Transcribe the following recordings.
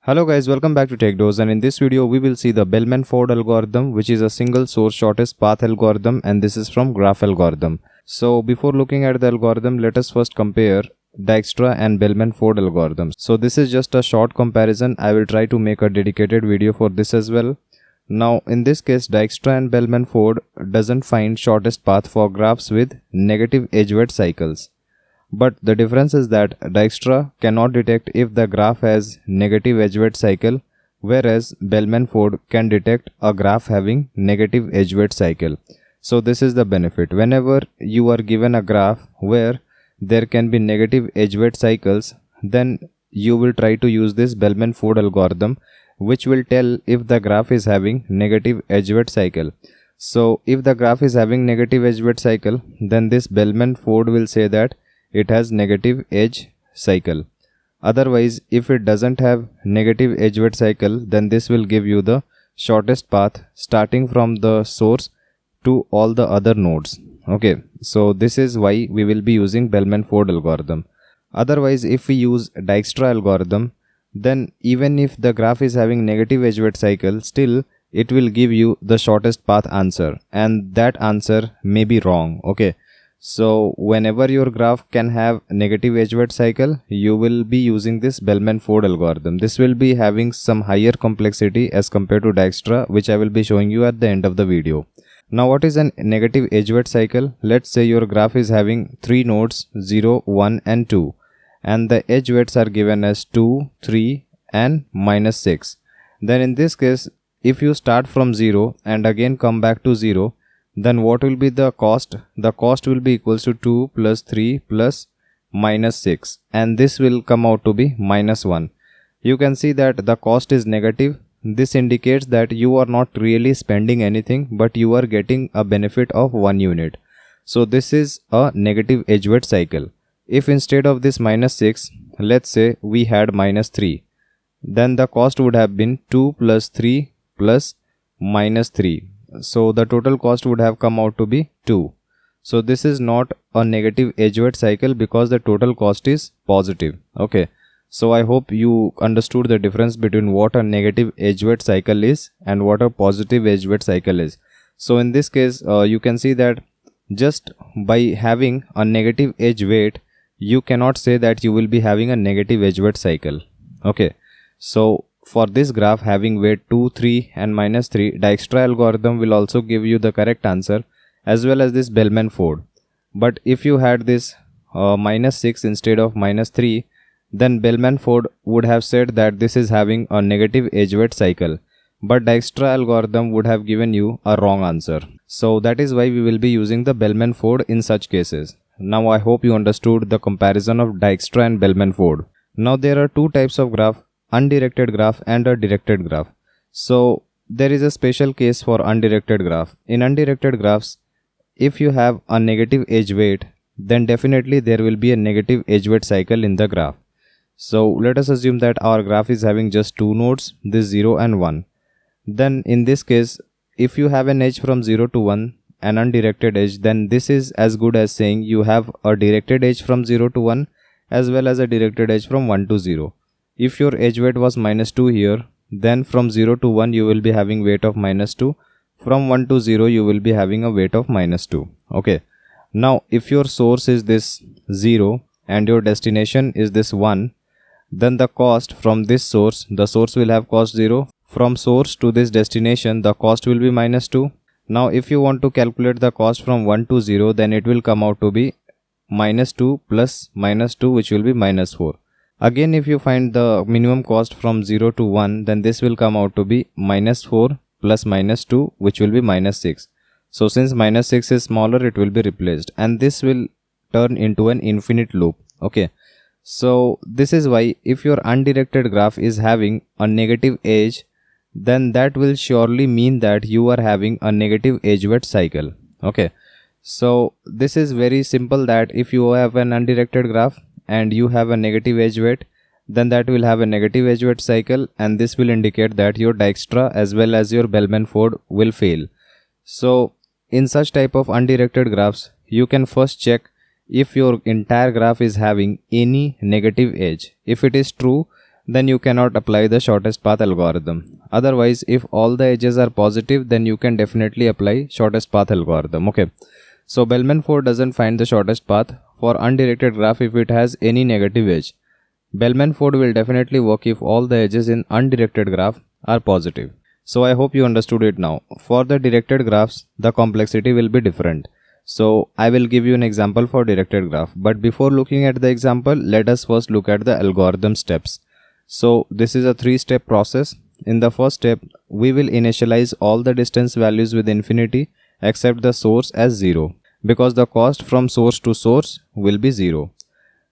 Hello guys, welcome back to TechDose, and in this video we will see the Bellman-Ford algorithm, which is a single source shortest path algorithm, and this is from graph algorithm. So before looking at the algorithm, let us first compare Dijkstra and Bellman-Ford algorithms. So this is just a short comparison. I will try to make a dedicated video for this as well. Now in this case, Dijkstra and Bellman-Ford doesn't find shortest path for graphs with negative edge-weight cycles. But the difference is that Dijkstra cannot detect if the graph has negative edge-weight cycle, whereas Bellman-Ford can detect a graph having negative edge-weight cycle. So this is the benefit. Whenever you are given a graph where there can be negative edge-weight cycles, then you will try to use this Bellman-Ford algorithm, which will tell if the graph is having negative edge-weight cycle. So if the graph is having negative edge-weight cycle, then this Bellman-Ford will say that it has negative edge cycle. Otherwise, if it doesn't have negative edge weight cycle, then this will give you the shortest path starting from the source to all the other nodes. Okay, so this is why we will be using Bellman-Ford algorithm. Otherwise, if we use Dijkstra algorithm, then even if the graph is having negative edge weight cycle, still it will give you the shortest path answer, and that answer may be wrong. Okay, so whenever your graph can have negative edge weight cycle, you will be using this Bellman-Ford algorithm. This will be having some higher complexity as compared to Dijkstra, which I will be showing you at the end of the video. Now what is a negative edge weight cycle? Let's say your graph is having 3 nodes 0, 1 and 2, and the edge weights are given as 2, 3 and -6. Then in this case, if you start from 0 and again come back to 0, then what will be the cost? The cost will be equals to 2 plus 3 plus -6, and this will come out to be -1. You can see that the cost is negative. This indicates that you are not really spending anything, but you are getting a benefit of 1 unit. So this is a negative edge weight cycle. If instead of this -6, let's say we had -3, then the cost would have been 2 plus 3 plus -3. So the total cost would have come out to be 2. So this is not a negative edge weight cycle because the total cost is positive. Okay, so I hope you understood the difference between what a negative edge weight cycle is and what a positive edge weight cycle is. So in this case, you can see that just by having a negative edge weight, you cannot say that you will be having a negative edge weight cycle. Okay, so for this graph having weight 2, 3 and -3, Dijkstra algorithm will also give you the correct answer, as well as this Bellman-Ford. But if you had this -6 instead of -3, then Bellman-Ford would have said that this is having a negative edge weight cycle, but Dijkstra algorithm would have given you a wrong answer. So that is why we will be using the Bellman-Ford in such cases. Now I hope you understood the comparison of Dijkstra and Bellman-Ford. Now there are two types of graph: undirected graph and a directed graph. So there is a special case for undirected graph. In undirected graphs, if you have a negative edge weight, then definitely there will be a negative edge weight cycle in the graph. So let us assume that our graph is having just 2 nodes, this 0 and 1. Then in this case, if you have an edge from 0 to 1, an undirected edge, then this is as good as saying you have a directed edge from 0 to 1 as well as a directed edge from 1 to 0. If your edge weight was -2 here, then from 0 to 1 you will be having weight of -2. From 1 to 0 you will be having a weight of -2. Okay. Now if your source is this 0 and your destination is this 1, then the cost from this source, the source will have cost 0. From source to this destination, the cost will be -2. Now if you want to calculate the cost from 1 to 0, then it will come out to be -2 plus -2, which will be -4. Again, if you find the minimum cost from 0 to 1, then this will come out to be -4 plus -2, which will be -6. So since -6 is smaller, it will be replaced, and this will turn into an infinite loop. Okay, so this is why if your undirected graph is having a negative edge, then that will surely mean that you are having a negative edge weight cycle. Okay, so this is very simple, that if you have an undirected graph and you have a negative edge weight, then that will have a negative edge weight cycle, and this will indicate that your Dijkstra as well as your Bellman-Ford will fail. So in such type of undirected graphs, you can first check if your entire graph is having any negative edge. If it is true, then you cannot apply the shortest path algorithm. Otherwise, if all the edges are positive, then you can definitely apply shortest path algorithm. Okay. So Bellman-Ford doesn't find the shortest path for undirected graph if it has any negative edge. Bellman-Ford will definitely work if all the edges in undirected graph are positive. So I hope you understood it now. For the directed graphs, the complexity will be different. So I will give you an example for directed graph. But before looking at the example, let us first look at the algorithm steps. So this is a 3-step process. In the first step, we will initialize all the distance values with infinity except the source as 0, because the cost from source to source will be 0.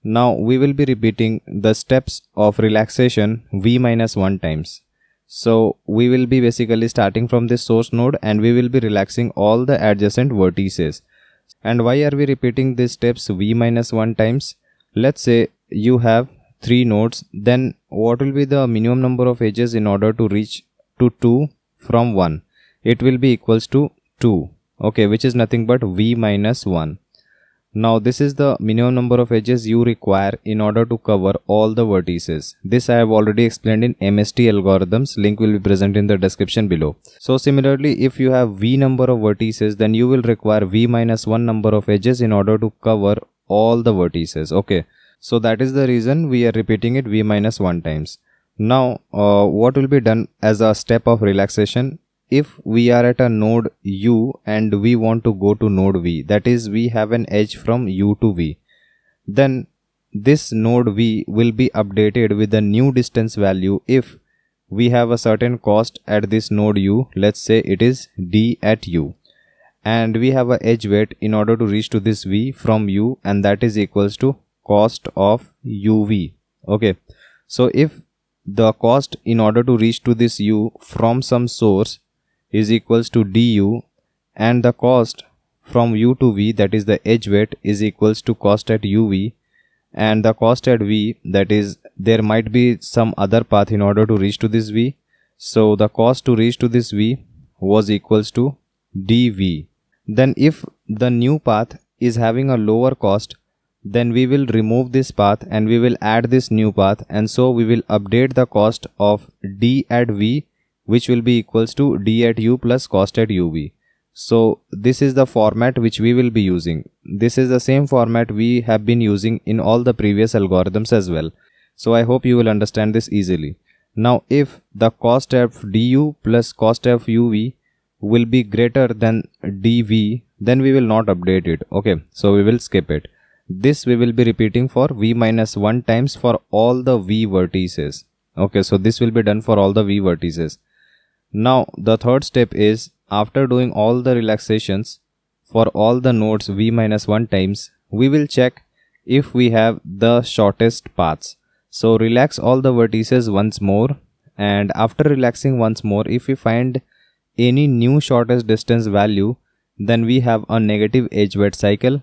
Now we will be repeating the steps of relaxation v-1 times. So we will be basically starting from this source node and we will be relaxing all the adjacent vertices. And why are we repeating these steps v-1 times? Let's say you have 3 nodes, then what will be the minimum number of edges in order to reach to 2 from 1? It will be equals to 2, okay, which is nothing but v-1. Now this is the minimum number of edges you require in order to cover all the vertices. This I have already explained in MST algorithms. Link will be present in the description below. So similarly, if you have v number of vertices, then you will require v-1 number of edges in order to cover all the vertices. Okay. So that is the reason we are repeating it v-1 times. Now what will be done as a step of relaxation? If we are at a node u and we want to go to node v, that is we have an edge from u to v, then this node v will be updated with the new distance value if we have a certain cost at this node u. Let's say it is d at u, and we have a edge weight in order to reach to this v from u, and that is equals to cost of uv. Okay, so if the cost in order to reach to this u from some source is equals to du, and the cost from u to v, that is the edge weight, is equals to cost at uv, and the cost at v, that is there might be some other path in order to reach to this v, so the cost to reach to this v was equals to dv. Then if the new path is having a lower cost, then we will remove this path and we will add this new path, and so we will update the cost of d at v, which will be equals to d at u plus cost at uv. So this is the format which we will be using. This is the same format we have been using in all the previous algorithms as well. So I hope you will understand this easily. Now if the cost of du plus cost of uv will be greater than dv, then we will not update it. Okay, so we will skip it. This we will be repeating for v-1 times for all the v vertices. Okay, so this will be done for all the v vertices. Now the third step is, after doing all the relaxations for all the nodes v-1 times, we will check if we have the shortest paths. So relax all the vertices once more, and after relaxing once more, if we find any new shortest distance value, then we have a negative edge weight cycle,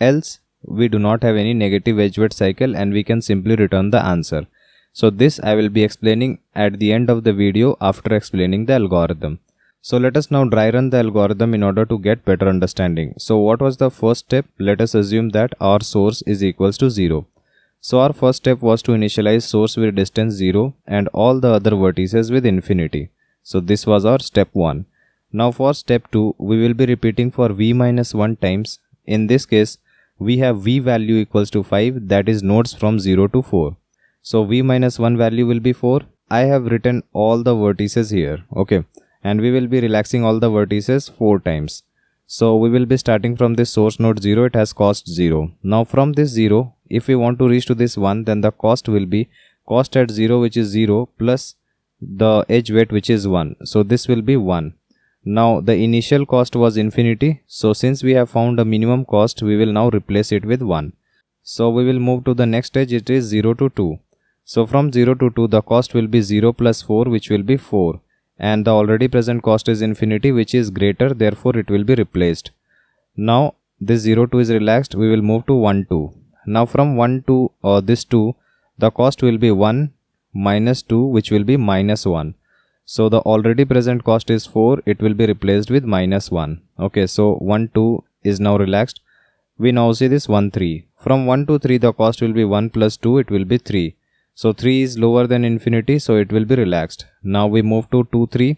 else we do not have any negative edge weight cycle and we can simply return the answer. So this I will be explaining at the end of the video after explaining the algorithm. So let us now dry run the algorithm in order to get better understanding. So what was the first step? Let us assume that our source is equals to 0. So our first step was to initialize source with distance 0 and all the other vertices with infinity. So this was our step 1. Now for step 2, we will be repeating for v-1 times. In this case, we have v value equals to 5, that is nodes from 0 to 4. So v-1 value will be 4. I have written all the vertices here. Okay, and we will be relaxing all the vertices 4 times. So we will be starting from this source node 0, it has cost 0. Now from this 0, if we want to reach to this 1, then the cost will be cost at 0, which is 0, plus the edge weight, which is 1. So this will be 1. Now the initial cost was infinity. So since we have found a minimum cost, we will now replace it with 1. So we will move to the next edge, it is 0 to 2. So from 0 to 2, the cost will be 0 plus 4, which will be 4. And the already present cost is infinity, which is greater, therefore it will be replaced. Now this 0 2 is relaxed, we will move to 1 2. Now from 1 to this 2, the cost will be 1 minus 2, which will be minus 1. So the already present cost is 4, it will be replaced with minus 1. Okay, so 1 2 is now relaxed. We now see this 1 3. From 1 to 3, the cost will be 1 plus 2, it will be 3. So 3 is lower than infinity, so it will be relaxed. Now we move to 2, 3.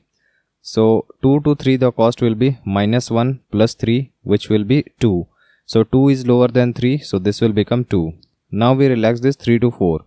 So 2 to 3, the cost will be minus 1 plus 3, which will be 2. So 2 is lower than 3, so this will become 2. Now we relax this 3 to 4.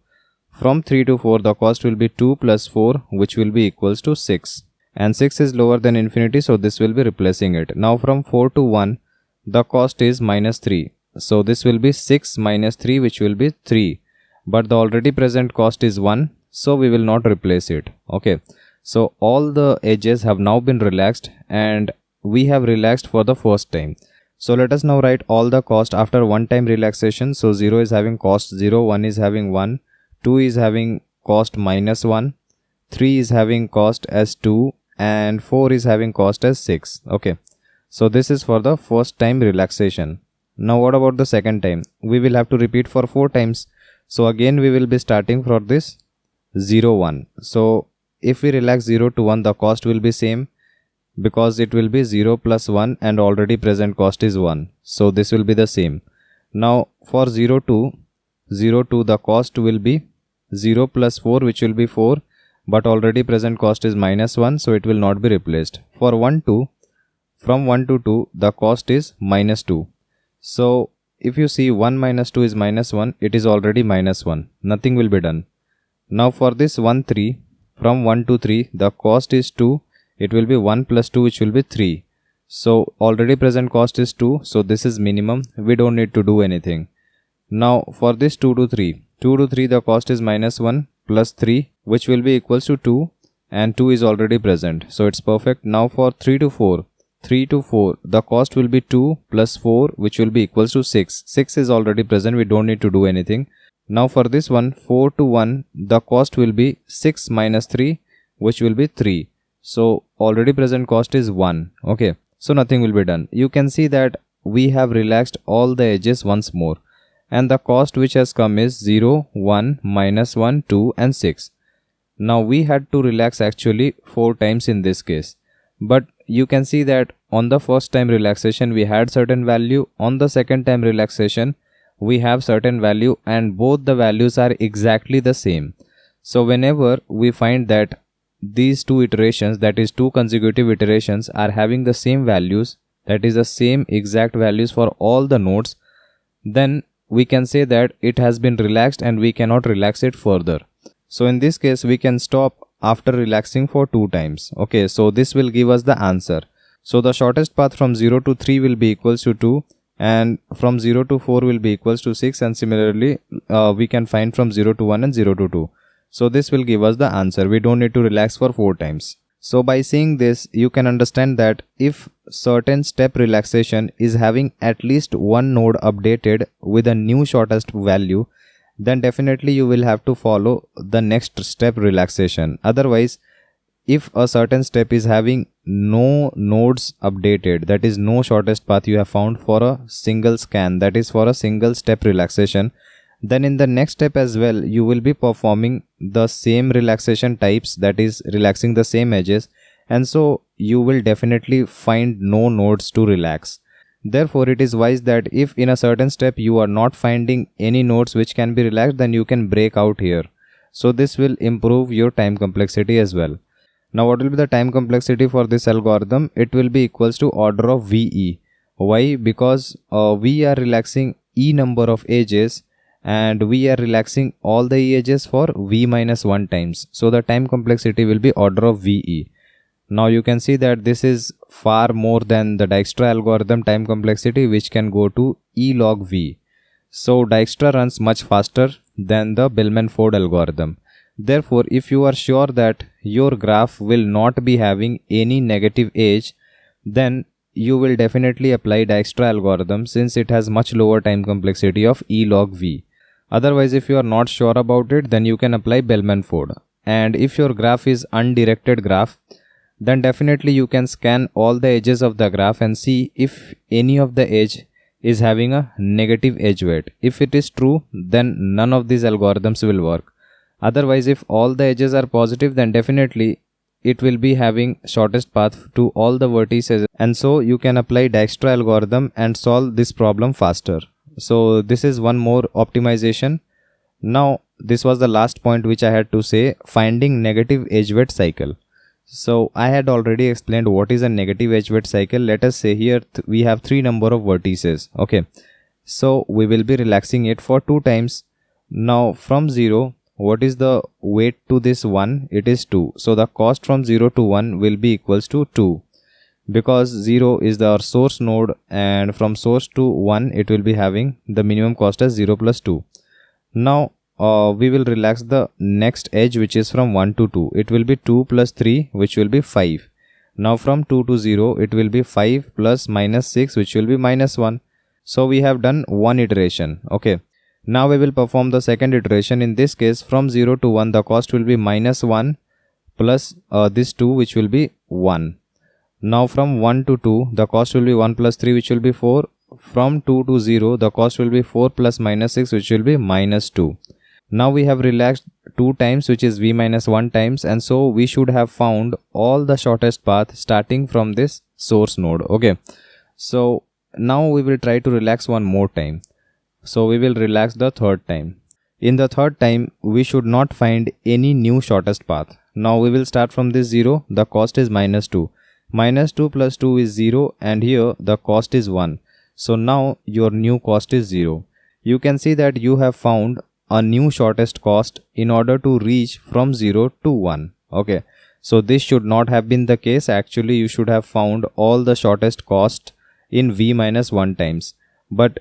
From 3 to 4, the cost will be 2 plus 4, which will be equals to 6. And 6 is lower than infinity, so this will be replacing it. Now from 4 to 1, the cost is minus 3. So this will be 6 minus 3, which will be 3. But the already present cost is 1, so we will not replace it. Okay. So all the edges have now been relaxed, and we have relaxed for the first time. So let us now write all the cost after one time relaxation. So 0 is having cost 0, 1 is having 1, 2 is having cost minus 1, 3 is having cost as 2, and 4 is having cost as 6. Okay. So this is for the first time relaxation. Now what about the second time? We will have to repeat for 4 times. So again we will be starting from this 0, 1. So if we relax 0 to 1, the cost will be same, because it will be 0 plus 1 and already present cost is 1. So this will be the same. Now for 0 to the cost will be 0 plus 4, which will be 4, but already present cost is minus 1, so it will not be replaced. For 1 to, from 1 to 2, the cost is minus 2. So if you see 1 minus 2 is minus 1, it is already minus 1. Nothing will be done. Now for this 1, 3, from 1 to 3, the cost is 2. It will be 1 plus 2, which will be 3. So already present cost is 2. So this is minimum. We don't need to do anything. Now for this 2 to 3, the cost is minus 1 plus 3, which will be equals to 2, and 2 is already present. So it's perfect. Now for 3 to 4, the cost will be 2 plus 4, which will be equals to 6. 6 is already present. We don't need to do anything. Now for this one, 4 to 1, the cost will be 6 minus 3, which will be 3. So already present cost is 1. Okay. So nothing will be done. You can see that we have relaxed all the edges once more. And the cost which has come is 0, 1, minus 1, 2 and 6. Now we had to relax actually 4 times in this case. But you can see that on the first time relaxation we had certain value. On the second time relaxation we have certain value, and both the values are exactly the same. So whenever we find that these two iterations, that is 2 consecutive iterations, are having the same values, that is the same exact values for all the nodes, then we can say that it has been relaxed and we cannot relax it further. So in this case we can stop after relaxing for 2 times. Okay, so this will give us the answer. So the shortest path from 0 to 3 will be equals to 2, and from 0 to 4 will be equals to 6, and similarly we can find from 0 to 1 and 0 to 2. So this will give us the answer. We don't need to relax for 4 times. So by seeing this, you can understand that if certain step relaxation is having at least one node updated with a new shortest value, then definitely you will have to follow the next step relaxation. Otherwise, if a certain step is having no nodes updated, that is no shortest path you have found for a single scan, that is for a single step relaxation, then in the next step as well you will be performing the same relaxation types, that is relaxing the same edges, and so you will definitely find no nodes to relax. Therefore it is wise that if in a certain step you are not finding any nodes which can be relaxed, then you can break out here. So this will improve your time complexity as well. Now what will be the time complexity for this algorithm? It will be equals to order of VE. Why? Because we are relaxing E number of edges, and we are relaxing all the edges for V minus 1 times. So the time complexity will be order of VE. Now you can see that this is far more than the Dijkstra algorithm time complexity, which can go to E log V. So Dijkstra runs much faster than the Bellman-Ford algorithm. Therefore, if you are sure that your graph will not be having any negative edge, then you will definitely apply Dijkstra algorithm, since it has much lower time complexity of E log V. Otherwise, if you are not sure about it, then you can apply Bellman-Ford. And if your graph is undirected graph, then definitely you can scan all the edges of the graph and see if any of the edge is having a negative edge weight. If it is true, then none of these algorithms will work. Otherwise, if all the edges are positive, then definitely it will be having shortest path to all the vertices, and so you can apply Dijkstra algorithm and solve this problem faster. So this is one more optimization. Now this was the last point which I had to say, finding negative edge weight cycle. So I had already explained what is a negative edge weight cycle. Let us say here we have 3 number of vertices. Okay, so we will be relaxing it for 2 times. Now from 0, what is the weight to this 1? It is 2. So the cost from 0 to 1 will be equals to 2, because 0 is our source node, and from source to 1 it will be having the minimum cost as 0 plus 2. Now we will relax the next edge, which is from 1 to 2. It will be 2 plus 3, which will be 5. Now from 2 to 0, it will be 5 plus minus 6, which will be minus 1. So we have done one iteration. Okay, now we will perform the second iteration. In this case, from 0 to 1, the cost will be minus 1 plus this 2, which will be 1. Now from 1 to 2, the cost will be 1 plus 3, which will be 4. From 2 to 0, the cost will be 4 plus minus 6, which will be minus 2. Now we have relaxed 2 times, which is v minus 1 times, and so we should have found all the shortest path starting from this source node. Okay, so now we will try to relax one more time. So we will relax the third time. In the third time, we should not find any new shortest path. Now we will start from this 0. The cost is minus 2. Minus 2 plus 2 is 0, and here the cost is 1. So now your new cost is 0. You can see that you have found a new shortest cost in order to reach from 0 to 1. Okay, so this should not have been the case. Actually, you should have found all the shortest cost in v minus 1 times. But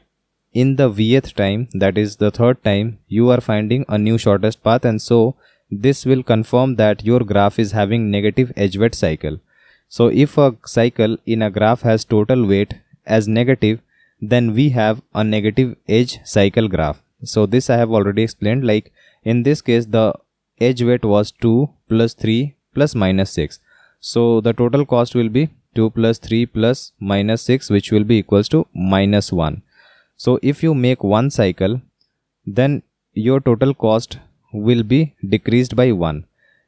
in the vth time, that is the third time, you are finding a new shortest path, and so this will confirm that your graph is having negative edge weight cycle. So if a cycle in a graph has total weight as negative, then we have a negative edge cycle graph. So this I have already explained. Like in this case, the edge weight was 2 plus 3 plus minus 6. So the total cost will be 2 plus 3 plus minus 6, which will be equals to minus 1. So if you make one cycle, then your total cost will be decreased by 1.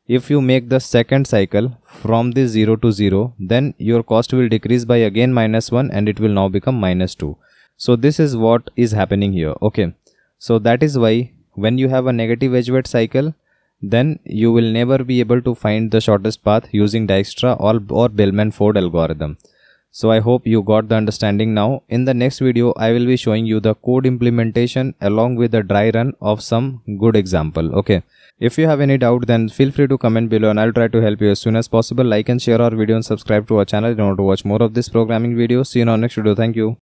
If you make the second cycle from this 0 to 0, then your cost will decrease by again minus 1, and it will now become minus 2. So this is what is happening here. Okay, so that is why when you have a negative edge weight cycle, then you will never be able to find the shortest path using Dijkstra or Bellman-Ford algorithm. So I hope you got the understanding now. In the next video, I will be showing you the code implementation along with the dry run of some good example. Okay, if you have any doubt, then feel free to comment below and I'll try to help you as soon as possible. Like and share our video and subscribe to our channel in order to watch more of this programming videos. See you in our next video. Thank you.